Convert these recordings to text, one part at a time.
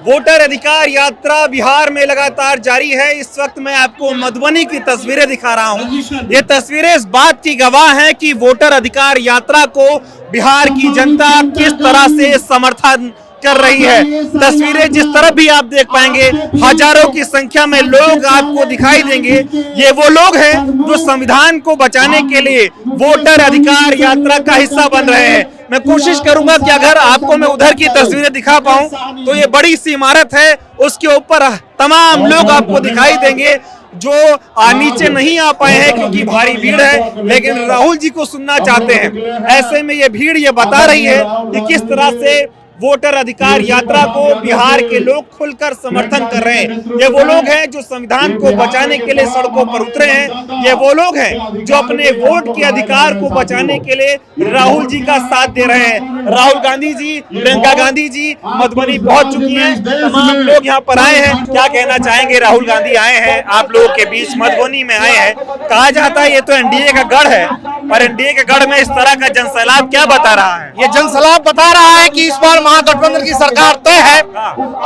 Voter अधिकार यात्रा बिहार में लगातार जारी है। इस वक्त मैं आपको मधुबनी की तस्वीरें दिखा रहा हूं। ये तस्वीरें इस बात की गवाह हैं कि वोटर अधिकार यात्रा को बिहार की जनता किस तरह से समर्थन कर रही है। तस्वीरें जिस तरफ भी आप देख पाएंगे, हजारों की संख्या में लोग आपको दिखाई देंगे। ये वो लोग हैं जो संविधान को बचाने के लिए वोटर अधिकार यात्रा का हिस्सा बन रहे हैं। मैं कोशिश करूंगा कि अगर आपको मैं उधर की तस्वीरें दिखा पाऊं तो ये बड़ी सी इमारत है, उसके ऊपर तमाम लोग आपको दिखाई देंगे जो नीचे नहीं आ पाए हैं क्योंकि भारी भीड़ है, लेकिन राहुल जी को सुनना चाहते हैं। ऐसे में ये भीड़ ये बता रही है कि किस तरह से वोटर अधिकार यात्रा को बिहार के लोग खुलकर समर्थन कर रहे हैं। ये वो लोग हैं जो संविधान को बचाने के लिए सड़कों पर उतरे हैं। ये वो लोग हैं जो अपने वोट के अधिकार को बचाने के लिए राहुल जी का साथ दे रहे हैं। राहुल गांधी जी, प्रियंका गांधी जी मधुबनी पहुंच चुकी हैं। तमाम लोग यहाँ पर आए हैं। क्या कहना चाहेंगे? राहुल गांधी आए हैं आप लोगों के बीच, मधुबनी में आए हैं। कहा जाता है ये तो एनडीए का गढ़ है, और एनडीए के गढ़ में इस तरह का जनसैलाब क्या बता रहा है? ये जनसैलाब बता रहा है कि इस बार महागठबंधन की सरकार तय है।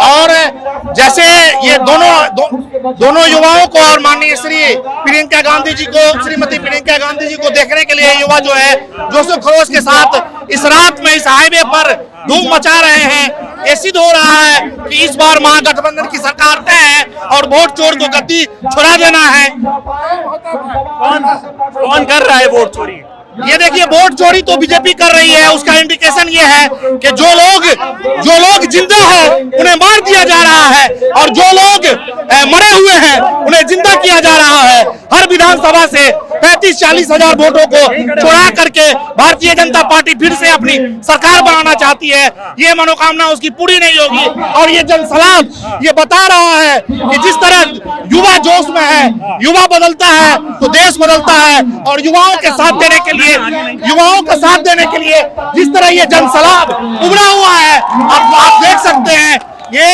और जैसे ये दोनों युवाओं को और माननीय श्रीमती प्रियंका गांधी जी को देखने के लिए युवा जो है जोशो खरोश के साथ इस रात में इस हाईवे पर धूम मचा रहे हैं। ये सिद्ध हो रहा है कि इस बार महागठबंधन की सरकार तय है और वोट चोर को गद्दी छुड़ा देना है। कौन कर रहा है वोट चोरी? ये देखिए, वोट चोरी तो बीजेपी कर रही है। उसका इंडिकेशन ये है कि जो लोग जिंदा है उन्हें मार दिया जा रहा है, और जो लोग मरे हुए हैं उन्हें जिंदा किया जा रहा है। हर विधानसभा से 35-40 हजार वोटों को चुरा करके भारतीय जनता पार्टी फिर से अपनी सरकार बनाना चाहती है। ये मनोकामना उसकी पूरी नहीं होगी। और ये जनसैलाब ये बता रहा है कि जिस तरह युवा जोश में है, युवा बदलता है तो देश बदलता है। और युवाओं के साथ देने के लिए जिस तरह ये जनसैलाब उभरा हुआ है, आप देख सकते हैं। ये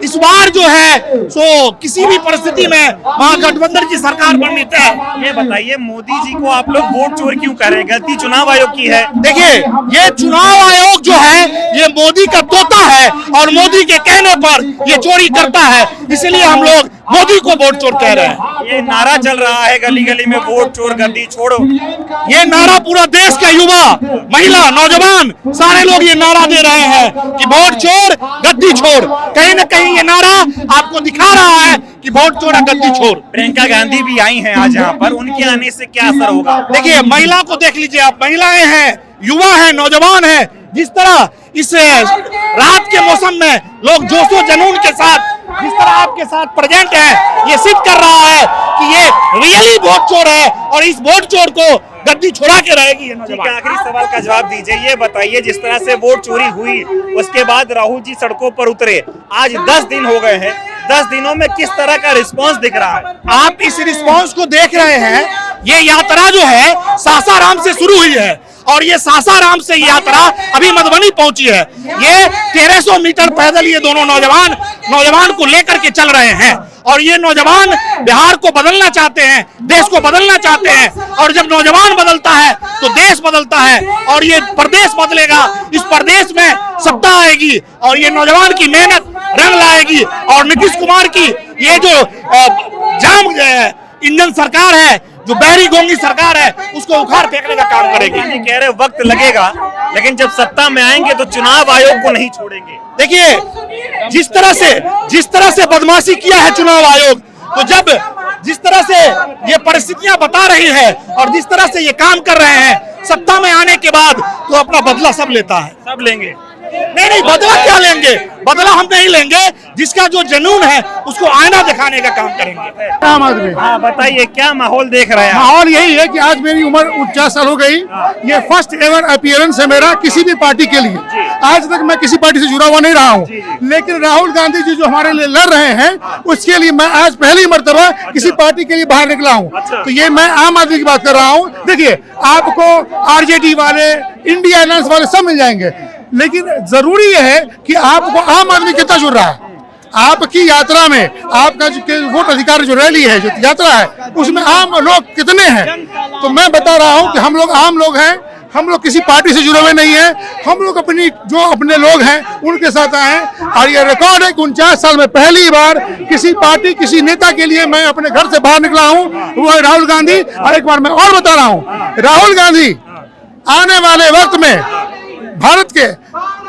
इस बार जो है सो किसी भी परिस्थिति में महागठबंधन की सरकार बननी तय है। ये बताइए, मोदी जी को आप लोग वोट चोर क्यों कर रहे हैं? गलती चुनाव आयोग की है। देखिए, ये चुनाव आयोग जो है ये मोदी का तोता है, और मोदी के कहने पर ये चोरी करता है। इसलिए हम लोग मोदी को वोट चोर कह रहे हैं। ये नारा चल रहा है गली गली में, वोट चोर गद्दी छोड़ो। ये नारा पूरा देश का युवा, महिला, नौजवान सारे लोग ये नारा दे रहे हैं कि वोट चोर गद्दी छोड़। कहीं न कहीं ये नारा आपको दिखा रहा है कि वोट चोर गद्दी छोड़। प्रियंका गांधी भी आई हैं आज यहाँ पर, उनके आने से क्या असर होगा? देखिए, महिला को देख लीजिए आप, महिलाएं हैं, युवा हैं, नौजवान हैं। जिस तरह इस रात के मौसम में लोग जोशो जुनून के साथ जिस तरह आपके साथ प्रेजेंट है, ये सिद्ध कर रहा है कि ये रियली वोट चोर है, और इस वोट चोर को गद्दी छोड़ा के रहेगी। आखिरी सवाल का जवाब दीजिए। ये बताइए, जिस तरह से वोट चोरी हुई उसके बाद राहुल जी सड़कों पर उतरे, आज 10 दिन हो गए हैं। 10 दिनों में किस तरह का रिस्पांस दिख रहा है? आप इस रिस्पांस को देख रहे हैं। ये यात्रा जो है सासाराम से शुरू हुई है, और ये सासाराम से यात्रा अभी मधुबनी पहुंची है। ये 1300 मीटर पैदल ये दोनों नौजवान को लेकर के चल रहे हैं। और ये नौजवान बिहार को बदलना चाहते हैं, देश को बदलना चाहते हैं। और जब नौजवान बदलता है तो देश बदलता है, और ये प्रदेश बदलेगा। इस प्रदेश में सत्ता आएगी, और ये नौजवान की मेहनत रंग लाएगी। और नीतीश कुमार की ये जो जाम इंजन सरकार है, जो बहरी गोंगी सरकार है, उसको उखाड़ फेंकने का काम करेगी। कह रहे वक्त लगेगा, लेकिन जब सत्ता में आएंगे तो चुनाव आयोग को नहीं छोड़ेंगे। देखिए, जिस तरह से बदमाशी किया है चुनाव आयोग, तो जब जिस तरह से ये परिस्थितियां बता रही है और जिस तरह से ये काम कर रहे हैं, सत्ता में आने के बाद तो अपना बदला सब लेता है। सब लेंगे? नहीं, बदला क्या लेंगे? बदला हम नहीं लेंगे। जिसका जो जुनून है उसको आईना दिखाने का काम करेंगे। आम आदमी। हाँ, बताइए क्या माहौल देख रहे हैं? माहौल यही है कि आज मेरी उम्र 49 साल हो गई। ये फर्स्ट एवर अपीयरेंस है मेरा किसी भी पार्टी के लिए। आज तक मैं किसी पार्टी से जुड़ा हुआ नहीं रहा हूँ, लेकिन राहुल गांधी जी जो हमारे लिए लड़ रहे हैं उसके लिए मैं आज पहली मर्तबा किसी पार्टी के लिए बाहर निकला हूँ। तो ये मैं आम आदमी की बात कर रहा हूँ। देखिए, आपको आरजेडी वाले, इंडिया अलायंस वाले सब मिल जाएंगे, लेकिन जरूरी यह है कि आपको आम आदमी कितना जुड़ रहा है। आपकी यात्रा में आपका जो वोट अधिकार जो रैली है, जो यात्रा है, उसमें आम लोग कितने हैं? तो मैं बता रहा हूं कि हम लोग आम लोग हैं, हम लोग किसी पार्टी से जुड़े हुए नहीं है, हम लोग अपने लोग हैं उनके साथ आए हैं। और ये रिकॉर्ड है कि 49 साल में पहली बार किसी पार्टी किसी नेता के लिए मैं अपने घर से बाहर निकला हूं, वो है राहुल गांधी। और एक बार मैं और बता रहा हूं, राहुल गांधी आने वाले वक्त में भारत के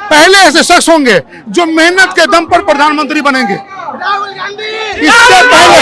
पहले ऐसे शख्स होंगे जो मेहनत के दम पर प्रधानमंत्री बनेंगे। इससे पहले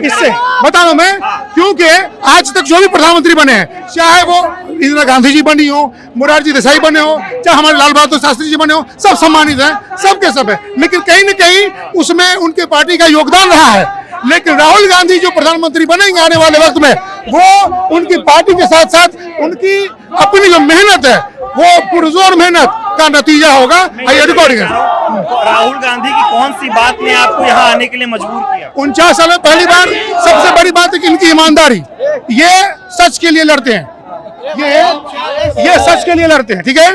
इससे बता दूं मैं, क्योंकि आज तक जो भी प्रधानमंत्री बने हैं, चाहे वो इंदिरा गांधी जी बनी हो, मोरारजी देसाई बने हो, चाहे हमारे लाल बहादुर शास्त्री जी बने हो, सब सम्मानित हैं, सबके सब है। लेकिन कहीं न कहीं उसमें उनके पार्टी का योगदान रहा है। लेकिन राहुल गांधी जो प्रधानमंत्री बनेंगे आने वाले वक्त में, वो उनकी पार्टी के साथ साथ उनकी अपनी जो मेहनत है, वो पुरजोर मेहनत का नतीजा होगा। रिकॉर्डिंग है। राहुल गांधी की कौन सी बात ने आपको यहाँ आने के लिए मजबूर किया? 49 साल में पहली बार सबसे बड़ी बात है कि इनकी ईमानदारी, ये सच के लिए लड़ते हैं, ये सच के लिए लड़ते हैं, ठीक है।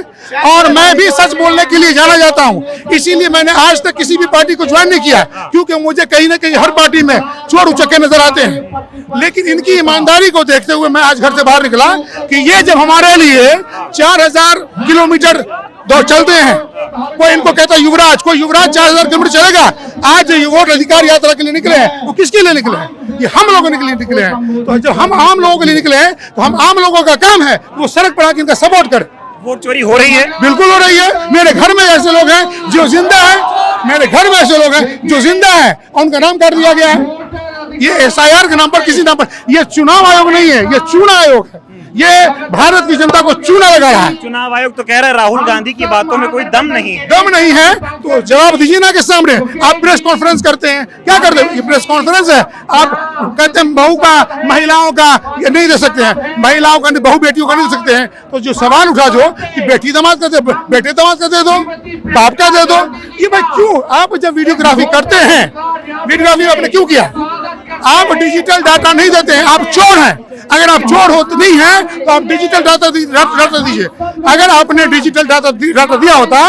और मैं भी सच बोलने के लिए जाना जाता हूं, इसीलिए मैंने आज तक किसी भी पार्टी को ज्वाइन नहीं किया, क्योंकि मुझे कहीं ना कहीं हर पार्टी में चोर उचक्के नजर आते हैं। लेकिन इनकी ईमानदारी को देखते हुए मैं आज घर से बाहर निकला कि ये जब हमारे लिए 4000 किलोमीटर दौड़ चलते हैं, कोई इनको कहता है युवराज, कोई युवराज 4000 किलोमीटर चलेगा। आज जो वोट अधिकार यात्रा के लिए निकले हैं, वो किसके लिए निकले हैं? ये हम लोगों के लिए निकले हैं। तो जब हम आम लोगों के लिए निकले हैं, तो हम आम लोगों का काम है वो सड़क पर आकर इनका सपोर्ट करें। वोट चोरी हो रही है? बिल्कुल हो रही है। मेरे घर में ऐसे लोग हैं जो जिंदा हैं, मेरे घर में ऐसे लोग हैं जो जिंदा हैं और उनका नाम काट दिया गया है। ये SIR के नाम पर, किसी नाम पर, ये चुनाव आयोग नहीं है, ये चुनाव आयोग है। ये भारत की जनता को चूना लगा रहा है। चुनाव आयोग तो कह रहा है राहुल गांधी की बातों में कोई दम नहीं है। दम नहीं है तो जवाब दीजिए ना के सामने। आप प्रेस कॉन्फ्रेंस करते हैं, क्या करते हैं? ये प्रेस कॉन्फ्रेंस है, आप कहते हैं बहू का, महिलाओं का ये नहीं दे सकते हैं, महिलाओं का बहू बेटियों का नहीं दे सकते हैं। तो जो सवाल उठा जो कि बेटी दामाद का दे, बेटे दामाद का दे दो, बाप का दे दो, ये भाई क्यों? आप जब वीडियोग्राफी करते हैं, वीडियोग्राफी आपने क्यों किया? आप डिजिटल डाटा नहीं देते हैं, आप चोर हैं। अगर आप चोर होते नहीं हैं तो आप डिजिटल डाटा दीजिए। अगर आपने डिजिटल डाटा दिया होता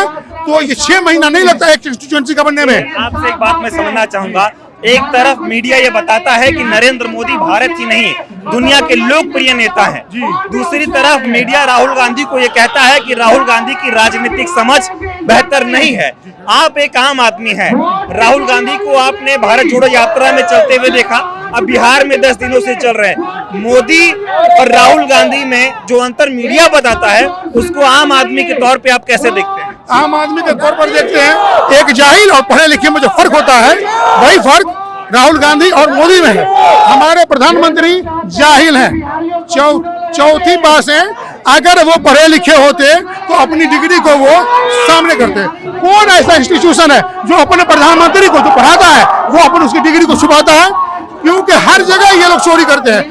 तो ये 6 महीना नहीं लगता एक कंस्टिट्यूएंसी का बनने में। आपसे एक बात मैं समझना चाहूंगा, एक तरफ मीडिया ये बताता है कि नरेंद्र मोदी भारत की नहीं दुनिया के लोकप्रिय नेता हैं, दूसरी तरफ मीडिया राहुल गांधी को ये कहता है कि राहुल गांधी की राजनीतिक समझ बेहतर नहीं है। आप एक आम आदमी हैं, राहुल गांधी को आपने भारत जोड़ो यात्रा में चलते हुए देखा, अब बिहार में 10 दिनों से चल रहे हैं। मोदी और राहुल गांधी में जो अंतर मीडिया बताता है, उसको आम आदमी के तौर पे आप कैसे देखते हैं? आम आदमी के तौर पर देखते हैं, एक जाहिल और पढ़े लिखे में जो फर्क होता है, वही फर्क राहुल गांधी और मोदी में है। हमारे प्रधानमंत्री जाहिल हैं, चौथी पास हैं। अगर वो पढ़े लिखे होते तो अपनी डिग्री को वो सामने करते। कौन ऐसा इंस्टीट्यूशन है जो अपने प्रधानमंत्री को जो पढ़ाता है वो अपन उसकी डिग्री को छुपाता है? क्योंकि हर जगह ये लोग चोरी करते हैं।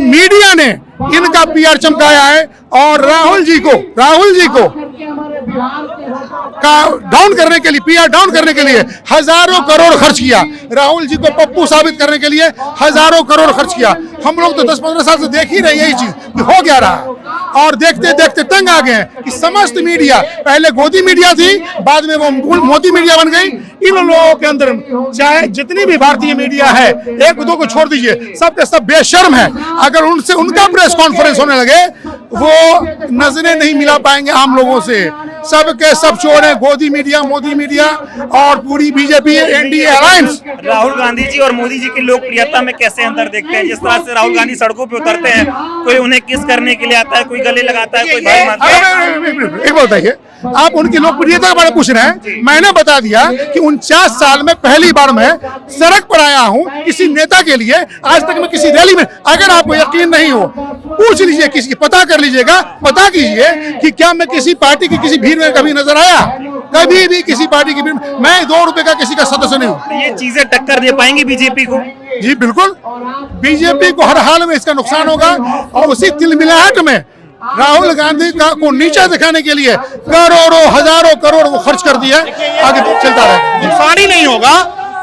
मीडिया ने इनका PR चमकाया है और राहुल जी को डाउन करने के लिए, PR डाउन करने के लिए हजारों करोड़ खर्च किया। राहुल जी को पप्पू साबित करने के लिए हजारों करोड़ खर्च किया। हम लोग तो 10-15 साल से देख ही रहे यही चीज कि हो क्या रहा, और देखते देखते तंग आ गए कि समस्त मीडिया, पहले गोदी मीडिया थी, बाद में वो मोदी मीडिया बन गई। इन लोगों के अंदर चाहे जितनी भी भारतीय मीडिया है, एक दो को छोड़ दीजिए, सबके सब बेशर्म है। अगर उनसे उनका प्रेस कॉन्फ्रेंस होने लगे, वो नजरें नहीं मिला पाएंगे आम लोगों से। सबके सब चोर हैं, गोदी मीडिया, मोदी मीडिया और पूरी BJP NDA alliance. Rahul Gandhi ji और मोदी जी की लोकप्रियता में कैसे अंतर देखते हैं? जिस तरह से राहुल गांधी सड़कों पे उतरते हैं, कोई उन्हें किस करने के लिए आता है, कोई गले लगाता है, कोई भाई मानता है। एक बताइए, आप उनकी लोकप्रियता के बारे में पूछ रहे हैं। मैंने बता दिया कि 49 साल में पहली बार मैं सड़क पर आया हूं किसी नेता के लिए। आज तक मैं किसी रैली में, अगर आपको यकीन नहीं हो पूछ लीजिए, किसी पता कर लीजिएगा, पता कीजिए कि क्या मैं किसी पार्टी की किसी भीड़ में कभी नजर आया? कभी भी किसी पार्टी की भीड़ में मैं 2 रुपए का किसी का सदस्य नहीं हूँ। तो ये चीजें टक्कर दे पाएंगी बीजेपी को? जी बिल्कुल, बीजेपी को हर हाल में इसका नुकसान होगा। और उसी तिलमिलाहट में राहुल गांधी को नीचा दिखाने के लिए करोड़ों हजारों करोड़ वो खर्च कर दिया, आगे चलता रहे। नुकसान ही नहीं होगा।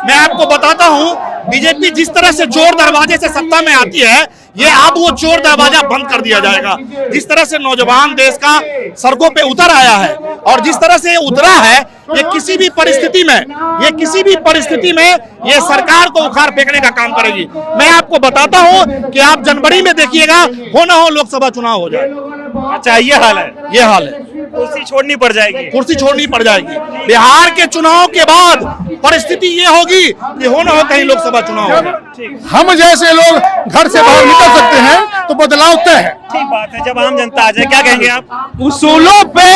मैं आपको बताता हूं, बीजेपी जिस तरह से जोर दरवाजे से सत्ता में आती है, ये अब वो चोर दरवाजा बंद कर दिया जाएगा। जिस तरह से नौजवान देश का सड़कों पे उतर आया है और जिस तरह से ये उतरा है, ये किसी भी परिस्थिति में ये सरकार को उखाड़ फेंकने का काम करेगी। मैं आपको बताता हूं कि आप जनवरी में देखिएगा, हो ना हो लोकसभा चुनाव हो जाए। अच्छा, ये हाल है, कुर्सी छोड़नी पड़ जाएगी। बिहार के चुनाव के बाद परिस्थिति ये होगी कि हो ना हो कहीं लोकसभा चुनाव हो जाए। हम जैसे लोग घर से बाहर निकल सकते हैं तो बदलाव तय है। ठीक बात है। जब आम जनता आ जाए, क्या कहेंगे आप? उसूलों पे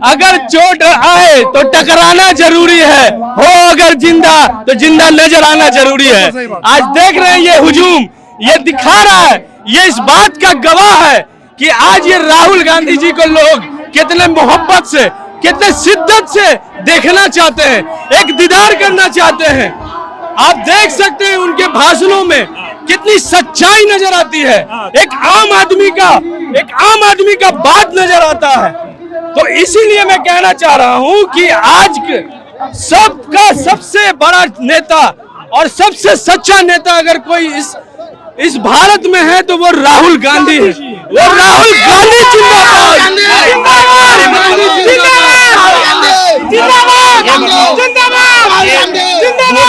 अगर चोट आए तो टकराना जरूरी है, हो अगर जिंदा तो जिंदा नजर आना जरूरी है। आज देख रहे हैं ये हुजूम, ये दिखा रहा है, ये इस बात का गवाह है कि आज ये राहुल गांधी जी को लोग कितने मोहब्बत से, कितने शिद्दत से देखना चाहते हैं, एक दीदार करना चाहते हैं। आप देख सकते हैं उनके भाषणों में कितनी सच्चाई नजर आती है, एक आम आदमी का बात नजर आता है। तो इसीलिए मैं कहना चाह रहा हूं कि आज सबका सबसे बड़ा नेता और सबसे सच्चा नेता अगर कोई इस भारत में है तो वो राहुल गांधी है। वो राहुल गांधी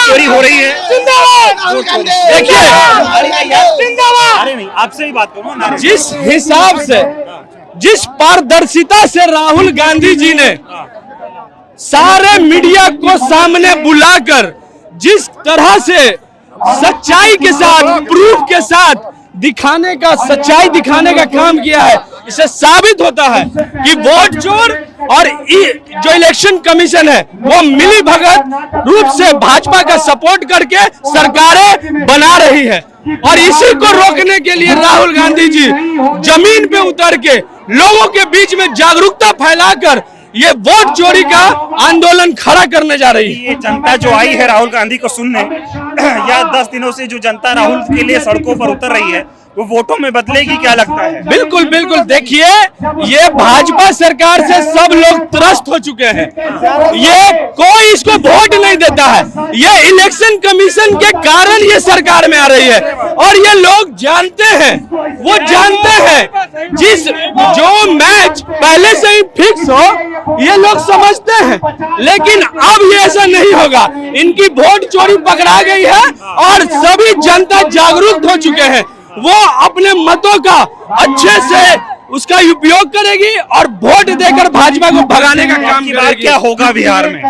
चोरी हो रही है। देखिए, अरे नहीं, आपसे भी बात करूँ ना। जिस हिसाब से, जिस पारदर्शिता से राहुल गांधी जी ने सारे मीडिया को सामने बुलाकर जिस तरह से सच्चाई के साथ, प्रूफ के साथ सच्चाई दिखाने का काम किया है, इससे साबित होता है कि वोट चोर और जो इलेक्शन कमीशन है वो मिली भगत रूप से भाजपा का सपोर्ट करके सरकारें बना रही है। और इसी को रोकने के लिए राहुल गांधी जी जमीन पे उतर के लोगों के बीच में जागरूकता फैलाकर ये वोट चोरी का आंदोलन खड़ा करने जा रही है। ये जनता जो आई है राहुल गांधी को सुनने, या 10 दिनों से जो जनता राहुल के लिए सड़कों पर उतर रही है, वो वोटों में बदलेगी, क्या लगता है? बिल्कुल बिल्कुल। देखिए, ये भाजपा सरकार से सब लोग त्रस्त हो चुके हैं। ये कोई इसको वोट नहीं देता है। ये इलेक्शन कमीशन के कारण ये सरकार में आ रही है और ये लोग जानते हैं, वो जानते हैं जो मैच पहले से ही फिक्स हो, ये लोग समझते हैं। लेकिन अब ये ऐसा नहीं होगा। इनकी वोट चोरी पकड़ा गई है और सभी जनता जागरूक हो चुके हैं। वो अपने मतों का अच्छे से उसका उपयोग करेगी और वोट देकर भाजपा को भगाने का काम करेगी। क्या होगा बिहार में?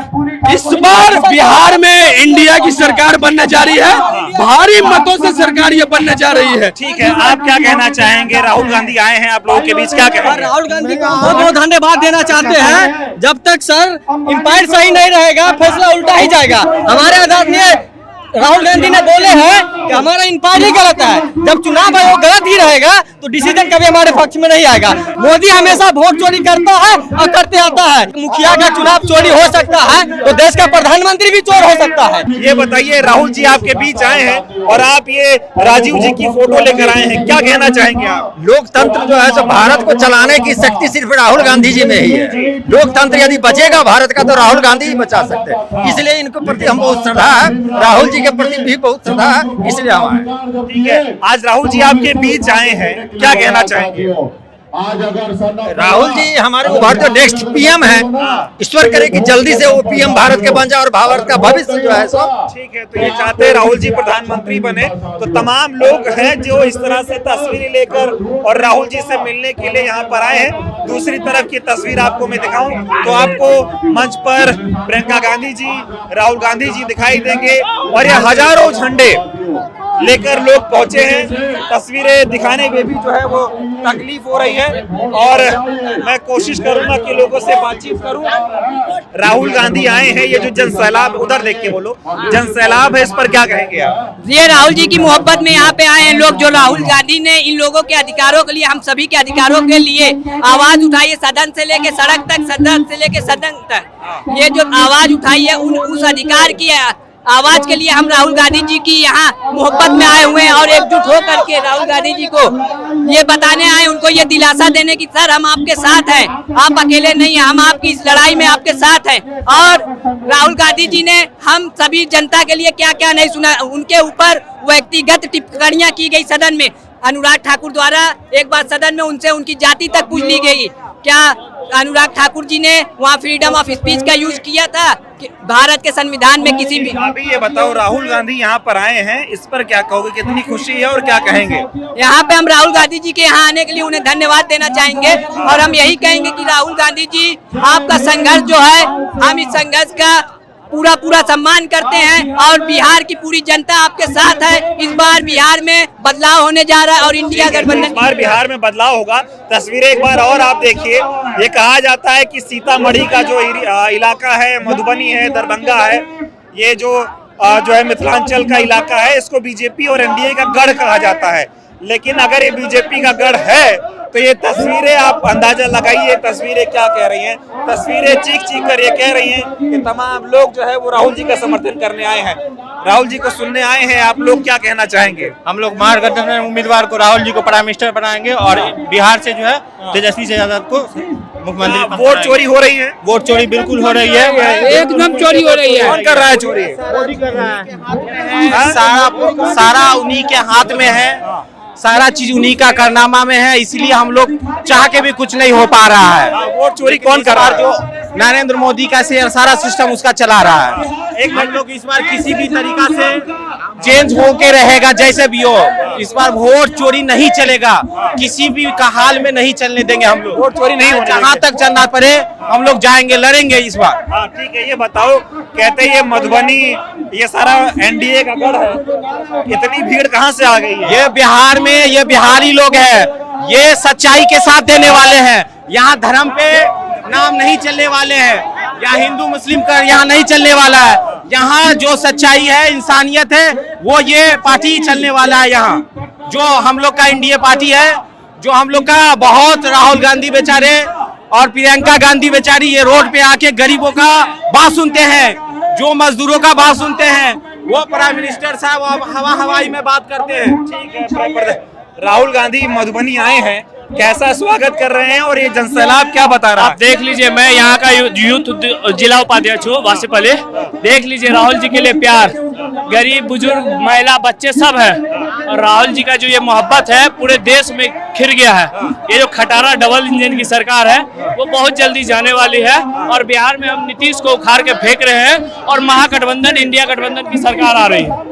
इस बार बिहार में इंडिया की सरकार बनने जा रही है, भारी मतों से सरकार ये बनने जा रही है। ठीक है, आप क्या कहना चाहेंगे? राहुल गांधी आए हैं आप लोगों के बीच, क्या कहेंगे? राहुल गांधी को बहुत बहुत धन्यवाद देना चाहते हैं। जब तक सर एम्पायर सही नहीं रहेगा, फैसला उल्टा ही जाएगा। हमारे आदरणीय राहुल गांधी ने बोले हैं कि हमारा इंपायर ही गलत है। जब चुनाव आयोग गलत ही रहेगा तो डिसीजन कभी हमारे पक्ष में नहीं आएगा। मोदी हमेशा वोट चोरी करता है और करते आता है। मुखिया का चुनाव चोरी हो सकता है तो देश का प्रधानमंत्री भी चोर हो सकता है। ये बताइए, राहुल जी आपके बीच आए हैं और आप ये राजीव जी की फोटो लेकर आए हैं, क्या कहना चाहेंगे आप? लोकतंत्र जो है सो भारत को चलाने की शक्ति सिर्फ राहुल गांधी जी में ही है। लोकतंत्र यदि बचेगा भारत का तो राहुल गांधी ही बचा सकते हैं। इसलिए इनके प्रति हम बहुत श्रद्धा है, राहुल जी के प्रति भी बहुत श्रद्धा है, इसलिए हम आए। ठीक है, आज राहुल जी आपके बीच आए हैं, क्या कहना चाहेंगे? राहुल जी हमारे उभरते नेक्स्ट पीएम है। ईश्वर करे कि जल्दी से वो पीएम भारत के बन जाए और भारत का भविष्य जो है सो। ठीक है, तो ये चाहते हैं राहुल जी प्रधानमंत्री बने। तो तमाम लोग हैं जो इस तरह से तस्वीरें लेकर और राहुल जी से मिलने के लिए यहाँ पर आए हैं। दूसरी तरफ की तस्वीर आपको मैं दिखाऊं तो आपको मंच पर प्रियंका गांधी जी, राहुल गांधी जी दिखाई देंगे और ये हजारों झंडे लेकर लोग पहुंचे हैं। तस्वीरें दिखाने में भी जो है वो तकलीफ हो रही है और मैं कोशिश करूंगा कि लोगों से बातचीत करूं। राहुल गांधी आए हैं, ये जो जनसैलाब, उधर देख के बोलो, जनसैलाब है, इस पर क्या कहेंगे आप? ये राहुल जी की मोहब्बत में यहाँ पे आए हैं लोग। जो राहुल गांधी ने इन लोगों के अधिकारों के लिए, हम सभी के अधिकारों के लिए आवाज उठाई है, सदन से लेके सड़क तक, सदन से लेके सदन तक, ये जो आवाज उठाई है उस अधिकार की आवाज के लिए हम राहुल गांधी जी की यहाँ मोहब्बत में आए हुए हैं और एकजुट हो करके राहुल गांधी जी को ये बताने आए, उनको ये दिलासा देने की सर हम आपके साथ हैं, आप अकेले नहीं हैं, हम आपकी इस लड़ाई में आपके साथ हैं। और राहुल गांधी जी ने हम सभी जनता के लिए क्या क्या नहीं सुना, उनके ऊपर व्यक्तिगत टिप्पणियां की गई सदन में, अनुराग ठाकुर द्वारा एक बार सदन में उनसे उनकी जाति तक पूछ ली गई। क्या अनुराग ठाकुर जी ने वहाँ फ्रीडम ऑफ स्पीच का यूज किया था कि भारत के संविधान में किसी भी। अभी ये बताओ, राहुल गांधी यहाँ पर आए हैं, इस पर क्या कहोगे, कितनी खुशी है और क्या कहेंगे? यहाँ पे हम राहुल गांधी जी के यहाँ आने के लिए उन्हें धन्यवाद देना चाहेंगे और हम यही कहेंगे कि राहुल गांधी जी, आपका संघर्ष जो है, हम इस संघर्ष का पूरा सम्मान करते हैं और बिहार की पूरी जनता आपके साथ है। इस बार बिहार में बदलाव होने जा रहा है और इंडिया गठबंधन, इस बार बिहार में बदलाव होगा। तस्वीरें एक बार और आप देखिए, ये कहा जाता है कि सीतामढ़ी का जो इलाका है, मधुबनी है, दरभंगा है, ये जो है मिथिलांचल का इलाका है, इसको बीजेपी और एनडीए का गढ़ कहा जाता है। लेकिन अगर ये बीजेपी का गढ़ है तो ये तस्वीरें आप अंदाजा लगाइए, तस्वीरें क्या कह रही हैं। तस्वीरें चीख कर ये कह रही हैं कि तमाम लोग जो है वो राहुल जी का समर्थन करने आए हैं, राहुल जी को सुनने आए हैं। आप लोग क्या कहना चाहेंगे? हम लोग महागठबंधन उम्मीदवार को राहुल जी को प्राइम मिनिस्टर बनाएंगे और बिहार से जो है तेजस्वी यादव को मुख्यमंत्री। वोट चोरी हो रही है? वोट चोरी बिल्कुल हो रही है, एकदम चोरी हो रही है। कौन कर रहा है चोरी? मोदी कर रहा है। सारा उन्हीं के हाथ में है, सारा चीज उन्हीं का कारनामा में है, इसलिए हम लोग चाह के भी कुछ नहीं हो पा रहा है। वोट चोरी कौन कर रहा है? जो नरेंद्र मोदी का सारा सिस्टम उसका चला रहा है। हम लोग इस बार किसी भी तरीका से चेंज होके रहेगा, जैसे भी हो। इस बार वोट चोरी नहीं चलेगा, किसी भी का हाल में नहीं चलने देंगे हम लोग। वोट चोरी नहीं होने जहाँ तक चलना पड़े हम लोग जाएंगे, लड़ेंगे इस बार। हाँ ठीक है, ये बताओ, कहते हैं ये मधुबनी, ये सारा एनडीए का गढ़ है, इतनी भीड़ कहाँ से आ गई है? ये बिहार में ये बिहारी लोग हैं, ये सच्चाई के साथ देने वाले हैं। यहाँ धर्म पे नाम नहीं चलने वाले हैं, यहाँ हिंदू मुस्लिम का यहाँ नहीं चलने वाला है। यहाँ जो सच्चाई है, इंसानियत है, वो ये पार्टी चलने वाला है। यहाँ जो हम लोग का एनडीए पार्टी है, जो हम लोग का बहुत राहुल गांधी बेचारे और प्रियंका गांधी बेचारी ये रोड पे आके गरीबों का बात सुनते हैं, जो मजदूरों का बात सुनते हैं, वो प्राइम मिनिस्टर साहब हवाई में बात करते हैं। ठीक है, राहुल गांधी मधुबनी आए हैं, कैसा स्वागत कर रहे हैं और ये जनसैलाब क्या बता रहा है? आप देख लीजिए, मैं यहाँ का यूथ जिला उपाध्यक्ष हूँ वासीपल्ली। देख लीजिए राहुल जी के लिए प्यार, गरीब बुजुर्ग महिला बच्चे सब है, और राहुल जी का जो ये मोहब्बत है पूरे देश में खिर गया है। ये जो खटारा डबल इंजन की सरकार है वो बहुत जल्दी जाने वाली है और बिहार में हम नीतीश को उखाड़ के फेंक रहे हैं और महागठबंधन इंडिया गठबंधन की सरकार आ रही है।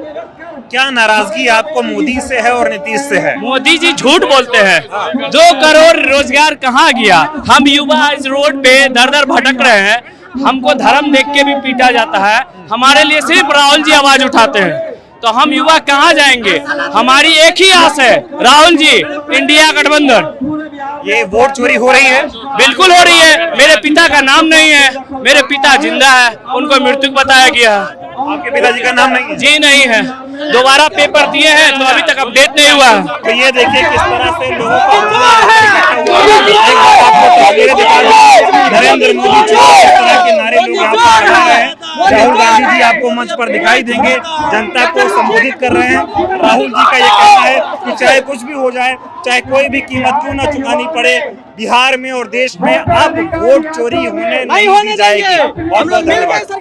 क्या नाराजगी आपको मोदी से है और नीतीश से है? मोदी जी झूठ बोलते हैं। 2 करोड़ रोजगार कहाँ गया? हम युवा इस रोड पे दर भटक रहे हैं, हमको धर्म देख के भी पीटा जाता है। हमारे लिए सिर्फ राहुल जी आवाज उठाते हैं, तो हम युवा कहाँ जाएंगे? हमारी एक ही आस है, राहुल जी, इंडिया गठबंधन। ये वोट चोरी हो रही है? बिल्कुल हो रही है। मेरे पिता का नाम नहीं है, मेरे पिता जिंदा है, उनको मृत्यु बताया गया है। आपके पिताजी का नाम नहीं है? जी नहीं है, दोबारा पेपर दिए हैं तो अभी तक अपडेट नहीं हुआ। तो ये देखिए किस तरह से लोगों का नरेंद्र मोदी इस तरह के नारे लोग यहाँ पर लगा रहे हैं। राहुल गांधी जी आपको मंच पर दिखाई देंगे, जनता को संबोधित कर रहे हैं। राहुल जी का ये कहना है कि चाहे कुछ भी हो जाए, चाहे कोई भी कीमत क्यों न चुकानी पड़े, बिहार में और देश में अब वोट चोरी होने नहीं दी जाएगी। बहुत बहुत धन्यवाद।